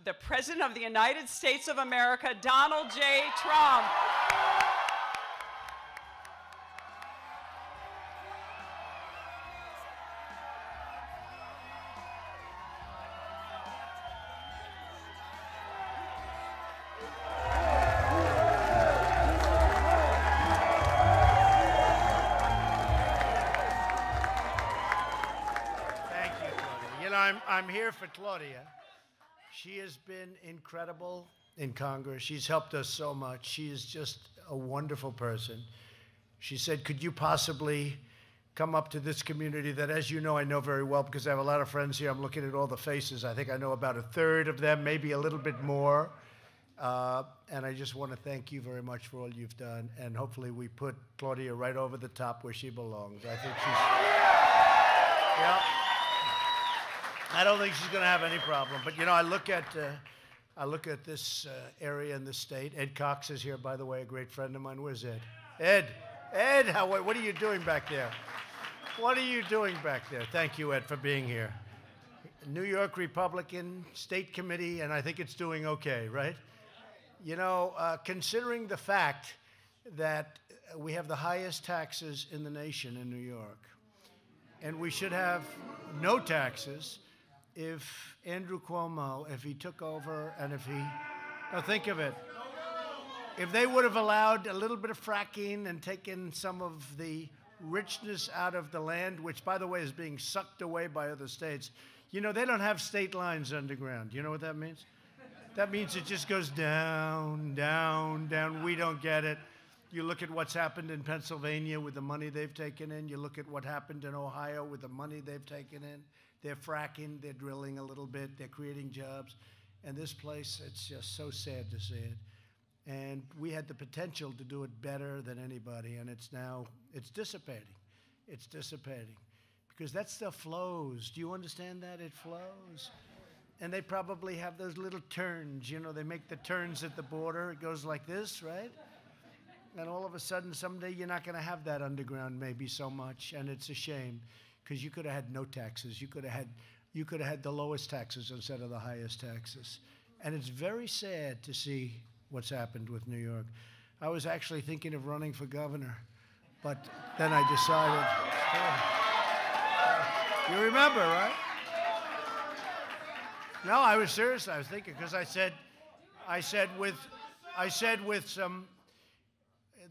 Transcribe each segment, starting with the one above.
the President of the United States of America, Donald J. Trump. I'm here for Claudia. She has been incredible in Congress. She's helped us so much. She is just a wonderful person. She said, could you possibly come up to this community that, as you know, I know very well because I have a lot of friends here. I'm looking at all the faces. I think I know about a third of them, maybe a little bit more. And I just want to thank you very much for all you've done. And hopefully we put Claudia right over the top where she belongs. I think she's... Yeah. I don't think she's going to have any problem. But, you know, I look at this area in the state. Ed Cox is here, by the way, a great friend of mine. Where's Ed? Ed, what are you doing back there? What are you doing back there? Thank you, Ed, for being here. New York Republican State Committee, and I think it's doing okay, right? You know, considering the fact that we have the highest taxes in the nation in New York, and we should have no taxes, if Andrew Cuomo, if he took over and if he, now think of it, if they would have allowed a little bit of fracking and taken some of the richness out of the land, which, by the way, is being sucked away by other states, you know, they don't have state lines underground. You know what that means? That means it just goes down, down, down. We don't get it. You look at what's happened in Pennsylvania with the money they've taken in. You look at what happened in Ohio with the money they've taken in. They're fracking, they're drilling a little bit, they're creating jobs. And this place, it's just so sad to see it. And we had the potential to do it better than anybody, and it's dissipating. It's dissipating. Because that stuff flows. Do you understand that? It flows. And they probably have those little turns. You know, they make the turns at the border. It goes like this, right? And all of a sudden, someday, you're not going to have that underground maybe so much, and it's a shame. Because you could have had no taxes. You could have had the lowest taxes instead of the highest taxes. And it's very sad to see what's happened with New York. I was actually thinking of running for governor, but then I decided. You remember, right? No, I was serious. I was thinking because I said with some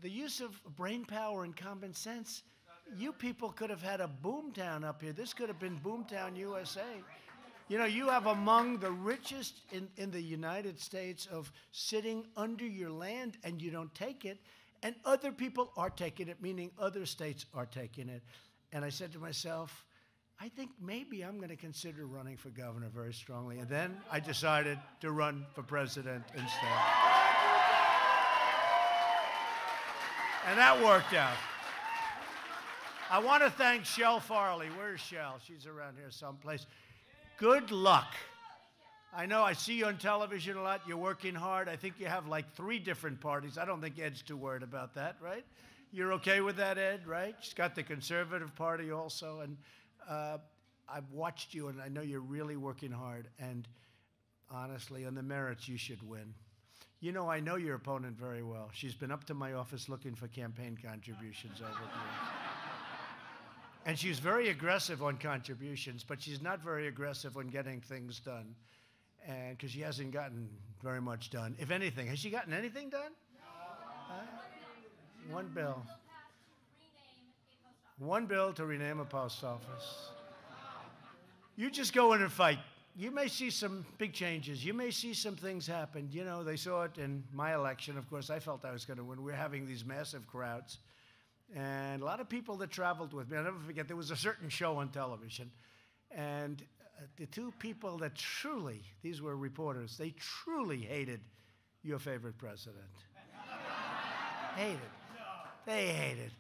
the use of brain power and common sense. You people could have had a boomtown up here. This could have been Boomtown, USA. You know, you have among the richest in the United States of sitting under your land and you don't take it, and other people are taking it, meaning other states are taking it. And I said to myself, I think maybe I'm going to consider running for governor very strongly. And then I decided to run for president instead. And that worked out. I want to thank Shel Farley. Where's Shel? She's around here someplace. Good luck. I know I see you on television a lot. You're working hard. I think you have like 3 different parties. I don't think Ed's too worried about that, right? You're okay with that, Ed, right? She's got the Conservative Party also. And I've watched you, and I know you're really working hard. And honestly, on the merits, you should win. You know, I know your opponent very well. She's been up to my office looking for campaign contributions over the years. And she's very aggressive on contributions, but she's not very aggressive on getting things done. And because she hasn't gotten very much done. If anything, has she gotten anything done? No. One bill. One bill to rename a post office. You just go in and fight. You may see some big changes. You may see some things happen. You know, they saw it in my election. Of course, I felt I was going to win. We're having these massive crowds. And a lot of people that traveled with me, I'll never forget, there was a certain show on television. And the 2 people that truly, these were reporters, they truly hated your favorite president. Hated. They hated.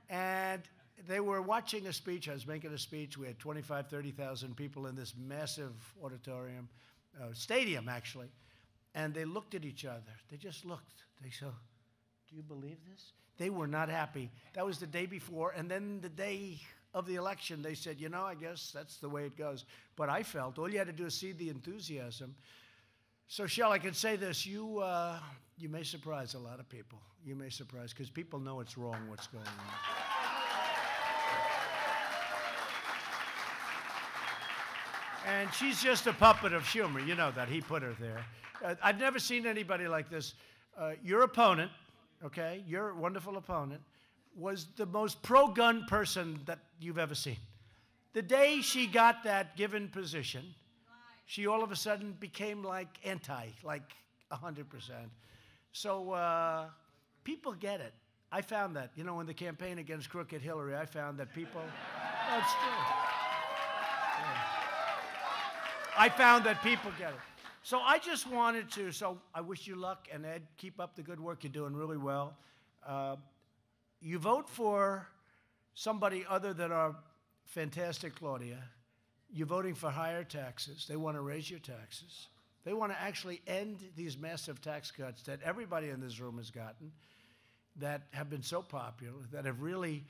And they were watching a speech. I was making a speech. We had 25,000, 30,000 people in this massive auditorium, stadium, actually. And they looked at each other. They just looked. They said, do you believe this? They were not happy. That was the day before. And then the day of the election, they said, you know, I guess that's the way it goes. But I felt all you had to do is see the enthusiasm. So, Shell, I can say this. You may surprise a lot of people. You may surprise, because people know it's wrong what's going on. And she's just a puppet of Schumer. You know that. He put her there. I've never seen anybody like this. Your opponent, okay, your wonderful opponent, was the most pro-gun person that you've ever seen. The day she got that given position, she all of a sudden became like anti, like 100%. So people get it. I found that. You know, in the campaign against crooked Hillary, I found that people, oh, it's true. Yeah. I found that people get it. So I just wanted to, so I wish you luck, and Ed, keep up the good work. You're doing really well. You vote for somebody other than our fantastic Claudia. You're voting for higher taxes. They want to raise your taxes. They want to actually end these massive tax cuts that everybody in this room has gotten, that have been so popular, that have really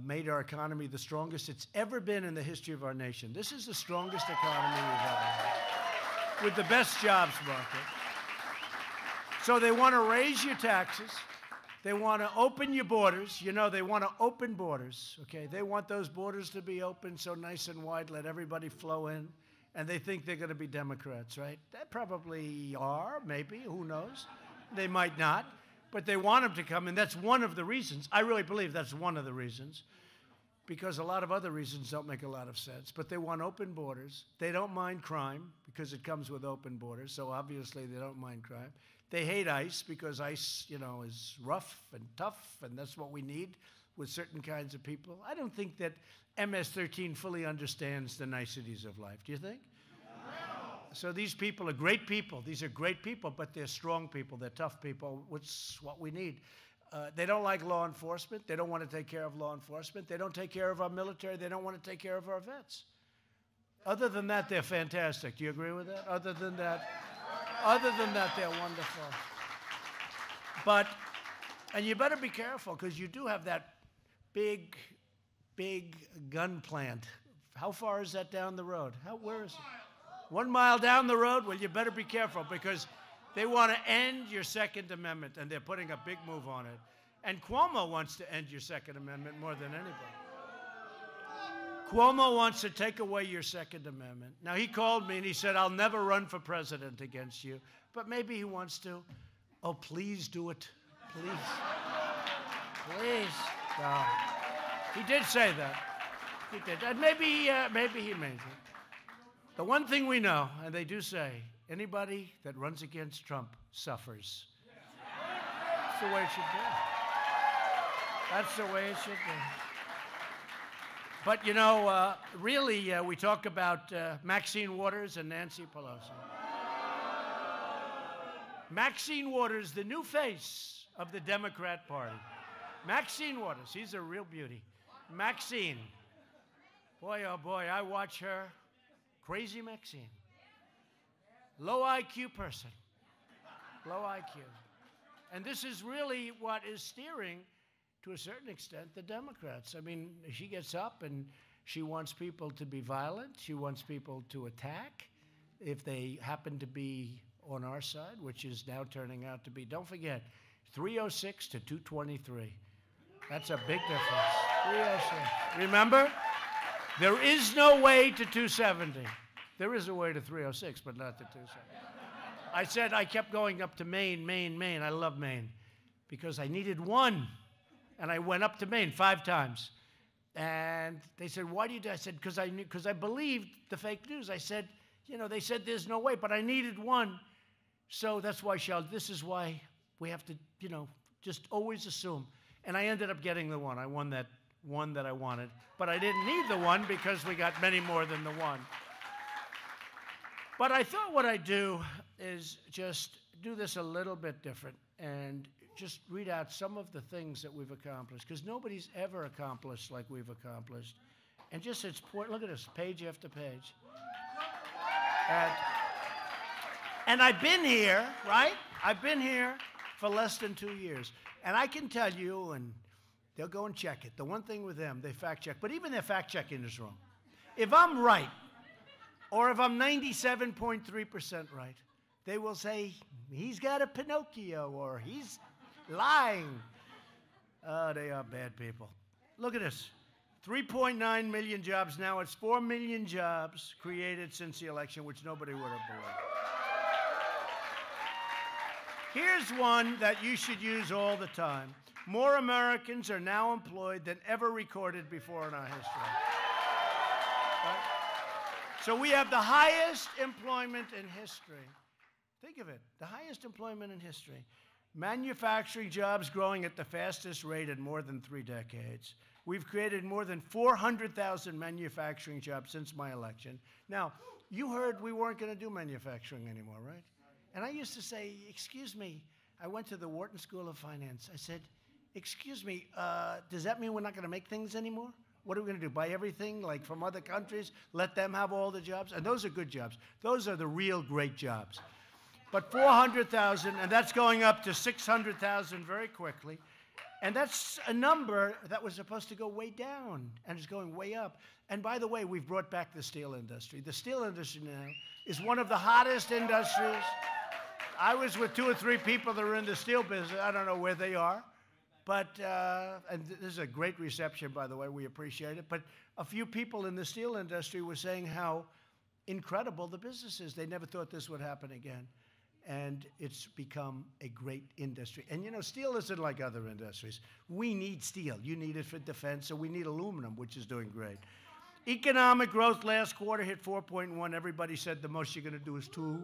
made our economy the strongest it's ever been in the history of our nation. This is the strongest economy we've ever had, with the best jobs market. So they want to raise your taxes. They want to open your borders. You know, they want to open borders, okay? They want those borders to be open so nice and wide, let everybody flow in. And they think they're going to be Democrats, right? They probably are, maybe, who knows? They might not, but they want them to come, and that's one of the reasons. I really believe that's one of the reasons, because a lot of other reasons don't make a lot of sense. But they want open borders. They don't mind crime, because it comes with open borders, so obviously they don't mind crime. They hate ICE, because ICE, you know, is rough and tough, and that's what we need with certain kinds of people. I don't think that MS-13 fully understands the niceties of life. Do you think? No. So these people are great people. These are great people, but they're strong people. They're tough people, which is what we need. They don't like law enforcement. They don't want to take care of law enforcement. They don't take care of our military. They don't want to take care of our vets. Other than that, they're fantastic. Do you agree with that? Other than that, they're wonderful. But, and you better be careful, because you do have that big gun plant. How far is that down the road? Where is it? 1 mile down the road? Well, you better be careful, because they want to end your Second Amendment, and they're putting a big move on it. And Cuomo wants to end your Second Amendment more than anybody. Cuomo wants to take away your Second Amendment. Now, he called me and he said, I'll never run for president against you. But maybe he wants to. Oh, please do it. Please. Please. No. He did say that. He did. And maybe he means it. The one thing we know, and they do say, anybody that runs against Trump suffers. That's the way it should be. That's the way it should be. But, you know, really, we talk about Maxine Waters and Nancy Pelosi. Maxine Waters, the new face of the Democrat Party. Maxine Waters, she's a real beauty. Maxine, boy, oh boy, I watch her. Crazy Maxine. Low IQ person. Low IQ. And this is really what is steering, to a certain extent, the Democrats. I mean, she gets up and she wants people to be violent. She wants people to attack if they happen to be on our side, which is now turning out to be, don't forget, 306 to 223. That's a big difference. 306. Remember? There is no way to 270. There is a way to 306, but not to 270. I said I kept going up to Maine, Maine, Maine. I love Maine because I needed one. And I went up to Maine 5 times. And they said, why do you do that? I said, because I believed the fake news. I said, you know, they said there's no way, but I needed one. So that's why, this is why we have to, you know, just always assume. And I ended up getting the one. I won that one that I wanted. But I didn't need the one because we got many more than the one. But I thought what I'd do is just do this a little bit different and just read out some of the things that we've accomplished, because nobody's ever accomplished like we've accomplished. And just look at this, page after page. And I've been here, right? I've been here for less than 2 years. And I can tell you, and they'll go and check it. The one thing with them, they fact check, but even their fact checking is wrong. If I'm right, or if I'm 97.3% right, they will say, he's got a Pinocchio, or he's lying. Oh, they are bad people. Look at this. 3.9 million jobs now. It's 4 million jobs created since the election, which nobody would have believed. Here's one that you should use all the time. More Americans are now employed than ever recorded before in our history. Right? So we have the highest employment in history. Think of it, the highest employment in history. Manufacturing jobs growing at the fastest rate in more than 3 decades. We've created more than 400,000 manufacturing jobs since my election. Now, you heard we weren't going to do manufacturing anymore, right? And I used to say, excuse me, I went to the Wharton School of Finance. I said, excuse me, does that mean we're not going to make things anymore? What are we going to do, buy everything like from other countries, let them have all the jobs? And those are good jobs. Those are the real great jobs. But 400,000, and that's going up to 600,000 very quickly. And that's a number that was supposed to go way down, and it's going way up. And by the way, we've brought back the steel industry. The steel industry now is one of the hottest industries. I was with 2 or 3 people that are in the steel business. I don't know where they are. But, and this is a great reception, by the way. We appreciate it. But a few people in the steel industry were saying how incredible the business is. They never thought this would happen again. And it's become a great industry. And, you know, steel isn't like other industries. We need steel. You need it for defense, so we need aluminum, which is doing great. Economic growth last quarter hit 4.1. Everybody said the most you're going to do is 2.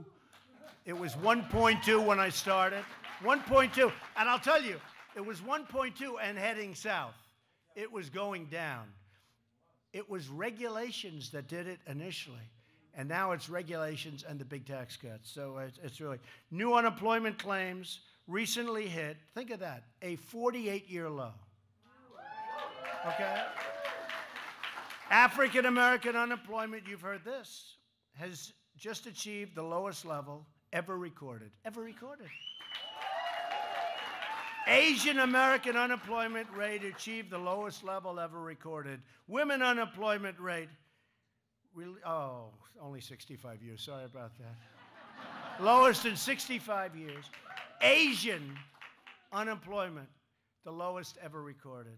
It was 1.2 when I started. 1.2. And I'll tell you, it was 1.2 and heading south. It was going down. It was regulations that did it initially. And now it's regulations and the big tax cuts. So it's really, new unemployment claims recently hit, think of that, a 48-year low. Okay? African American unemployment, you've heard this, has just achieved the lowest level ever recorded. Ever recorded. Asian American unemployment rate achieved the lowest level ever recorded. Women unemployment rate, only 65 years. Sorry about that. Lowest in 65 years. Asian unemployment, the lowest ever recorded.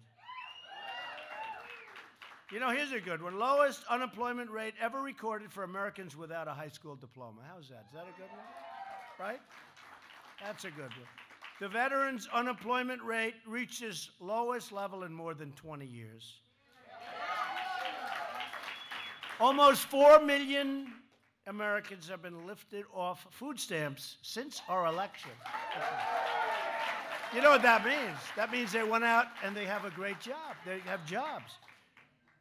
You know, here's a good one. Lowest unemployment rate ever recorded for Americans without a high school diploma. How's that? Is that a good one? Right? That's a good one. The veterans' unemployment rate reached its lowest level in more than 20 years. Almost 4 million Americans have been lifted off food stamps since our election. You know what that means? That means they went out and they have a great job. They have jobs.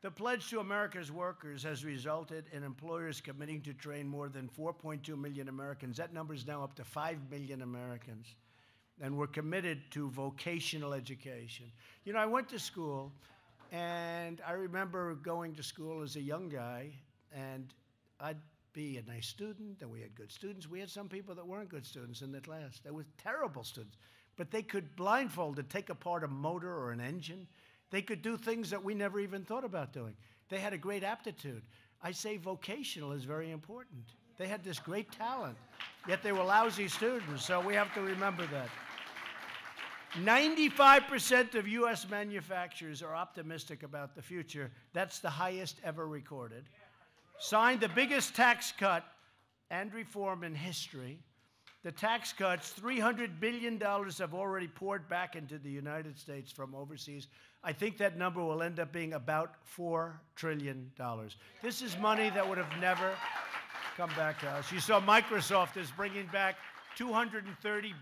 The pledge to America's workers has resulted in employers committing to train more than 4.2 million Americans. That number is now up to 5 million Americans. And we're committed to vocational education. You know, I went to school, and I remember going to school as a young guy, and I'd be a nice student, and we had good students. We had some people that weren't good students in the class. They were terrible students. But they could blindfolded take apart a motor or an engine. They could do things that we never even thought about doing. They had a great aptitude. I say vocational is very important. They had this great talent, yet they were lousy students, so we have to remember that. 95% of U.S. manufacturers are optimistic about the future. That's the highest ever recorded. Signed the biggest tax cut and reform in history. The tax cuts, $300 billion have already poured back into the United States from overseas. I think that number will end up being about $4 trillion. This is money that would have never come back to us. You saw Microsoft is bringing back $230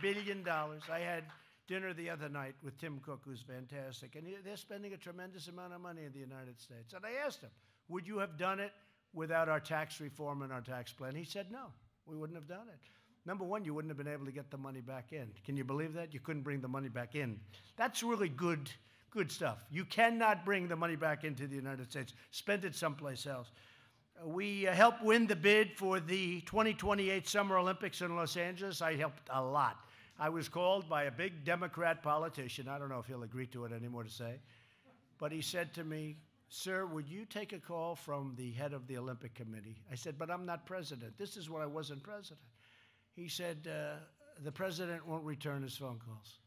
billion. I had dinner the other night with Tim Cook, who's fantastic, and they're spending a tremendous amount of money in the United States. And I asked him, would you have done it without our tax reform and our tax plan? He said, no, we wouldn't have done it. Number one, you wouldn't have been able to get the money back in. Can you believe that? You couldn't bring the money back in. That's really good stuff. You cannot bring the money back into the United States. Spend it someplace else. We helped win the bid for the 2028 Summer Olympics in Los Angeles. I helped a lot. I was called by a big Democrat politician. I don't know if he'll agree to it anymore to say. But he said to me, sir, would you take a call from the head of the Olympic Committee? I said, but I'm not president. This is when I wasn't president. He said, the president won't return his phone calls.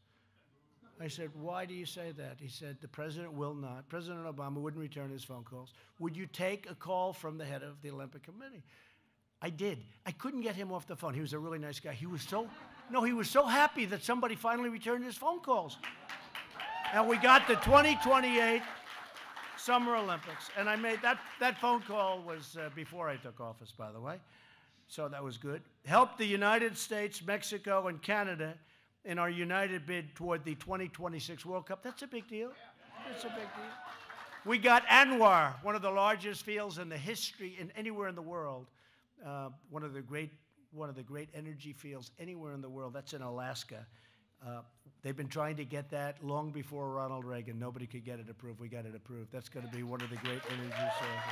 I said, why do you say that? He said, the president will not. President Obama wouldn't return his phone calls. Would you take a call from the head of the Olympic Committee? I did. I couldn't get him off the phone. He was a really nice guy. He was so happy that somebody finally returned his phone calls. And we got the 2028 Summer Olympics. And I made that phone call was before I took office, by the way. So that was good. Helped the United States, Mexico, and Canada in our united bid toward the 2026 World Cup. That's a big deal. That's a big deal. We got Anwar, one of the largest fields in the history in anywhere in the world. One of the great energy fields anywhere in the world. That's in Alaska. They've been trying to get that long before Ronald Reagan. Nobody could get it approved. We got it approved. That's going to be one of the great energy sources.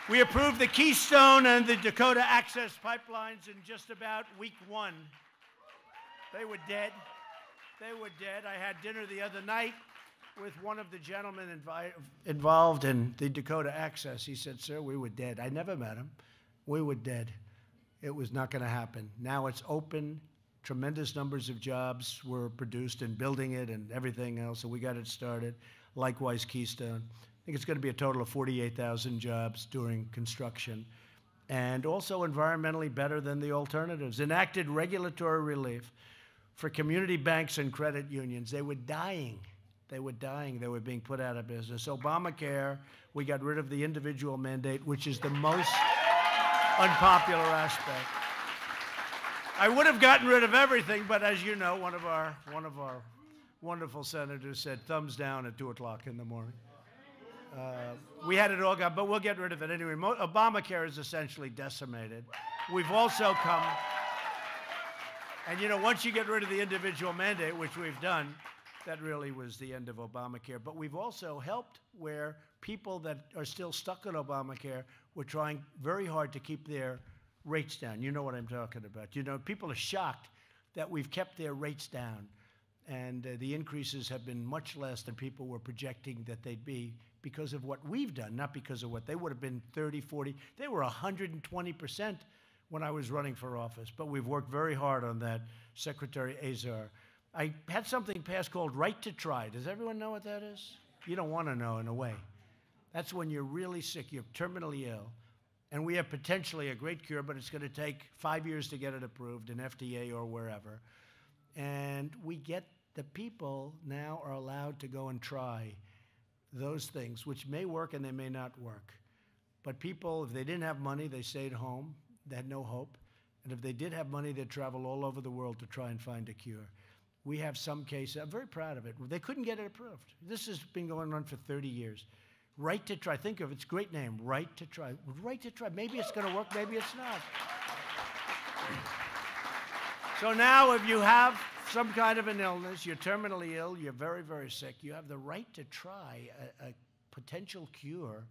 We approved the Keystone and the Dakota Access pipelines in just about week 1. They were dead. They were dead. I had dinner the other night with one of the gentlemen involved in the Dakota Access. He said, sir, we were dead. I never met him. We were dead. It was not going to happen. Now it's open. Tremendous numbers of jobs were produced in building it and everything else, and we got it started. Likewise, Keystone. I think it's going to be a total of 48,000 jobs during construction, and also environmentally better than the alternatives. Enacted regulatory relief for community banks and credit unions. They were dying. They were dying. They were being put out of business. Obamacare, we got rid of the individual mandate, which is the most unpopular aspect. I would have gotten rid of everything, but as you know, one of our wonderful senators said thumbs down at 2 o'clock in the morning. We had it all gone, but we'll get rid of it anyway. Obamacare is essentially decimated. We've also come, and you know, once you get rid of the individual mandate, which we've done, that really was the end of Obamacare. But we've also helped where people that are still stuck on Obamacare, we're trying very hard to keep their rates down. You know what I'm talking about. You know, people are shocked that we've kept their rates down. And the increases have been much less than people were projecting that they'd be because of what we've done, not because of what they would have been 30, 40. They were 120% when I was running for office. But we've worked very hard on that, Secretary Azar. I had something passed called Right to Try. Does everyone know what that is? You don't want to know, in a way. That's when you're really sick, you're terminally ill, and we have potentially a great cure, but it's going to take 5 years to get it approved in FDA or wherever. And we get the people now are allowed to go and try those things, which may work and they may not work. But people, if they didn't have money, they stayed home. They had no hope. And if they did have money, they'd travel all over the world to try and find a cure. We have some cases. I'm very proud of it. They couldn't get it approved. This has been going on for 30 years. Right to Try. Think of it. It's a great name. Right to Try. Right to Try. Maybe it's going to work. Maybe it's not. So now if you have some kind of an illness, you're terminally ill, you're very, very sick, you have the right to try a potential cure.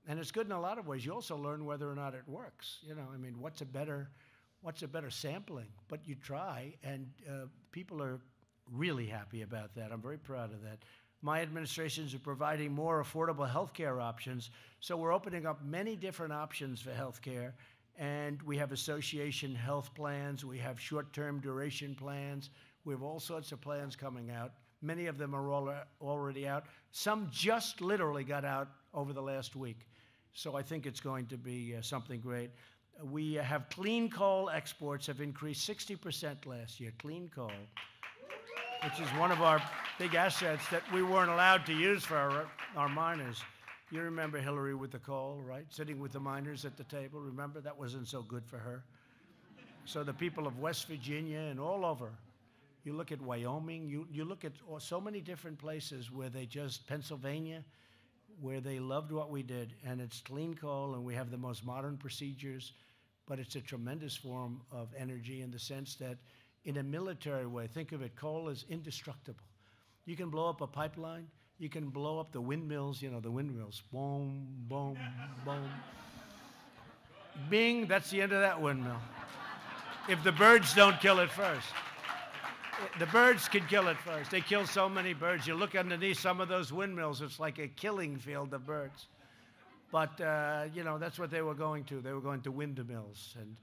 And it's good in a lot of ways. You also learn whether or not it works. You know, I mean, what's a better sampling? But you try, and people are really happy about that. I'm very proud of that. My administration is providing more affordable health care options, so we're opening up many different options for health care, and we have association health plans, we have short-term duration plans, we have all sorts of plans coming out. Many of them are already out. Some just literally got out over the last week, so I think it's going to be something great. We have clean coal exports have increased 60% last year, clean coal, which is one of our big assets that we weren't allowed to use for our miners. You remember Hillary with the coal, right? Sitting with the miners at the table. Remember, that wasn't so good for her. So the people of West Virginia and all over, you look at Wyoming, you look at so many different places where they just, Pennsylvania, where they loved what we did. And it's clean coal, and we have the most modern procedures, but it's a tremendous form of energy in the sense that in a military way, think of it, coal is indestructible. You can blow up a pipeline, you can blow up the windmills, you know, the windmills, boom, boom, boom. Bing, that's the end of that windmill. If the birds don't kill it first. The birds can kill it first. They kill so many birds. You look underneath some of those windmills, it's like a killing field of birds. But, you know, that's what they were going to. They were going to windmills. And,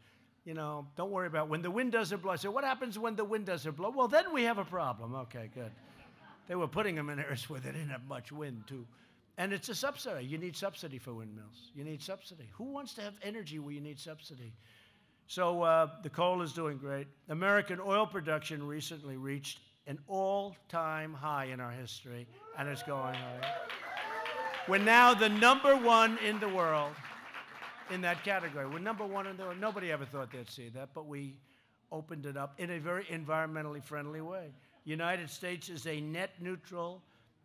You know, don't worry about when the wind doesn't blow. I said, what happens when the wind doesn't blow? Well, then we have a problem. Okay, good. They were putting them in areas where they didn't have much wind, too. And it's a subsidy. You need subsidy for windmills. You need subsidy. Who wants to have energy where you need subsidy? So the coal is doing great. American oil production recently reached an all-time high in our history, and it's going higher. We're now the #1 in the world in that category. We're #1 in the world. Nobody ever thought they'd see that, but we opened it up in a very environmentally friendly way. United States is a net neutral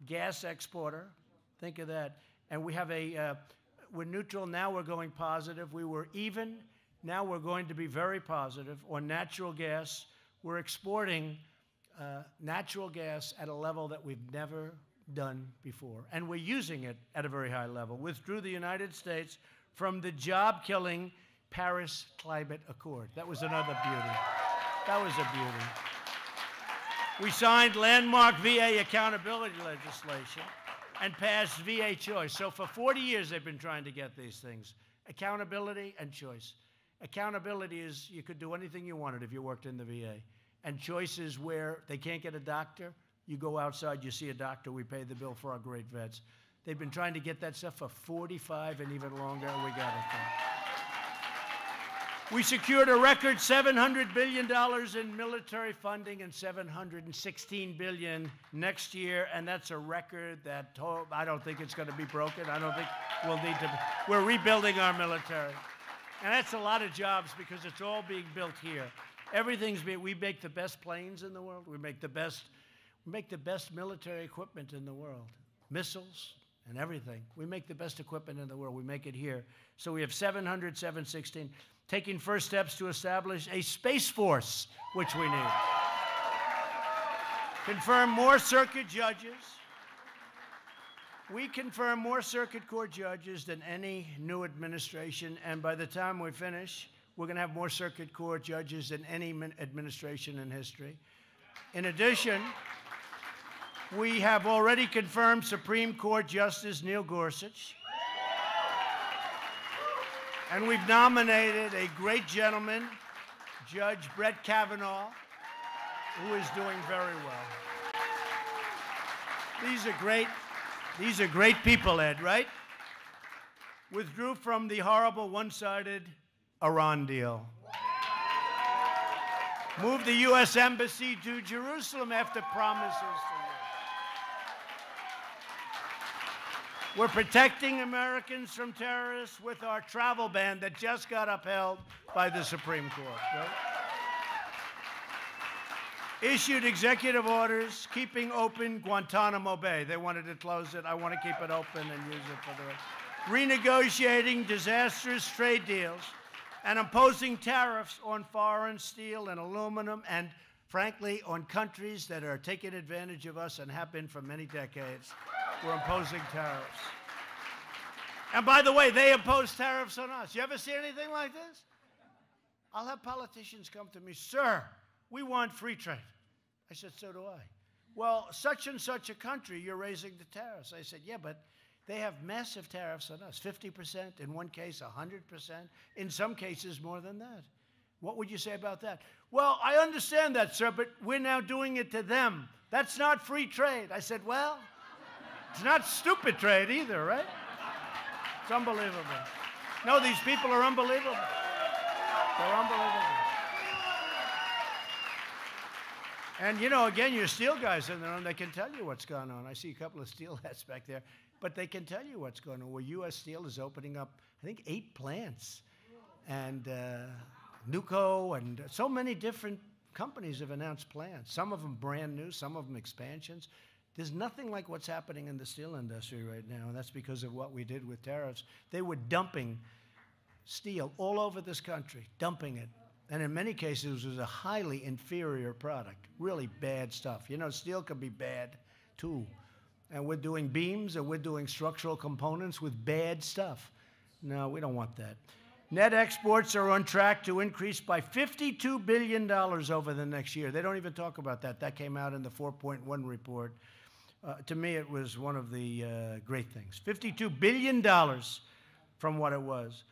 gas exporter. Think of that. And we have we're neutral, now we're going positive. We were even, now we're going to be very positive. On natural gas, we're exporting natural gas at a level that we've never done before. And we're using it at a very high level. Withdrew the United States from the job-killing Paris Climate Accord. That was another beauty. That was a beauty. We signed landmark VA accountability legislation and passed VA choice. So for 40 years, they've been trying to get these things. Accountability and choice. Accountability is you could do anything you wanted if you worked in the VA. And choice is where they can't get a doctor. You go outside, you see a doctor, we pay the bill for our great vets. They've been trying to get that stuff for 45 and even longer, and we got it done. We secured a record $700 billion in military funding and $716 billion next year, and that's a record that I don't think it's going to be broken. I don't think we'll need to. We're rebuilding our military. And that's a lot of jobs because it's all being built here. We make the best planes in the world. We make the best military equipment in the world. Missiles and everything. We make the best equipment in the world. We make it here. So we have 700, 716. Taking first steps to establish a space force, which we need. Confirm more circuit judges. We confirm more circuit court judges than any new administration, and by the time we finish, we're going to have more circuit court judges than any administration in history. In addition, we have already confirmed Supreme Court Justice Neil Gorsuch. And we've nominated a great gentleman, Judge Brett Kavanaugh, who is doing very well. These are great people, Ed, right? Withdrew from the horrible one-sided Iran deal. Moved the U.S. Embassy to Jerusalem after promises to live. We're protecting Americans from terrorists with our travel ban that just got upheld by the Supreme Court. Right? Issued executive orders keeping open Guantanamo Bay. They wanted to close it. I want to keep it open and use it for the rest. Renegotiating disastrous trade deals and imposing tariffs on foreign steel and aluminum and, frankly, on countries that are taking advantage of us and have been for many decades. We're imposing tariffs. And by the way, they impose tariffs on us. You ever see anything like this? I'll have politicians come to me, sir, we want free trade. I said, so do I. Well, such and such a country, you're raising the tariffs. I said, yeah, but they have massive tariffs on us, 50%, in one case 100%, in some cases more than that. What would you say about that? Well, I understand that, sir, but we're now doing it to them. That's not free trade. I said, well, it's not stupid trade either, right? It's unbelievable. No, these people are unbelievable. They're unbelievable. And, you know, again, your steel guys in there, they can tell you what's going on. I see a couple of steel hats back there. But they can tell you what's going on. Well, U.S. Steel is opening up, I think, 8 plants. And Nuco and so many different companies have announced plans. Some of them brand new, some of them expansions. There's nothing like what's happening in the steel industry right now, and that's because of what we did with tariffs. They were dumping steel all over this country, dumping it. And in many cases, it was a highly inferior product, really bad stuff. You know, steel can be bad, too. And we're doing beams and we're doing structural components with bad stuff. No, we don't want that. Net exports are on track to increase by $52 billion over the next year. They don't even talk about that. That came out in the 4.1 report. To me, it was one of the great things. $52 billion from what it was.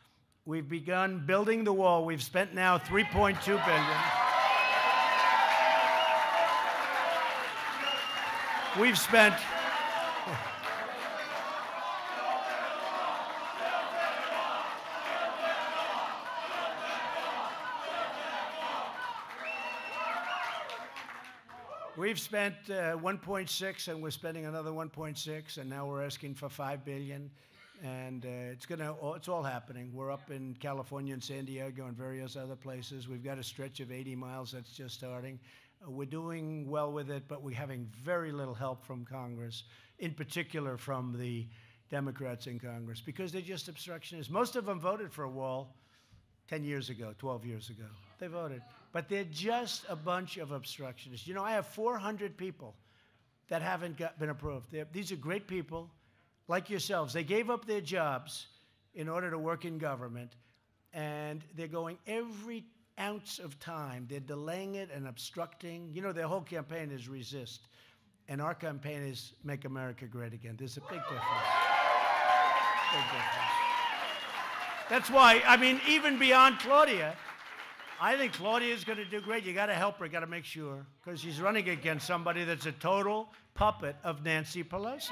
We've begun building the wall. We've spent now $3.2 billion. We've spent We've spent 1.6, and we're spending another 1.6, and now we're asking for $5 billion, and it's all happening. We're up in California and San Diego and various other places. We've got a stretch of 80 miles that's just starting. We're doing well with it, but we're having very little help from Congress, in particular from the Democrats in Congress, because they're just obstructionists. Most of them voted for a wall 10 years ago, 12 years ago. They voted. But they're just a bunch of obstructionists. You know, I have 400 people that haven't been approved. These are great people, like yourselves. They gave up their jobs in order to work in government, and they're going every ounce of time. They're delaying it and obstructing. You know, their whole campaign is resist, and our campaign is make America great again. There's a big difference. Big difference. That's why, I mean, even beyond Claudia, I think Claudia is going to do great. You got to help her. You got to make sure, because she's running against somebody that's a total puppet of Nancy Pelosi.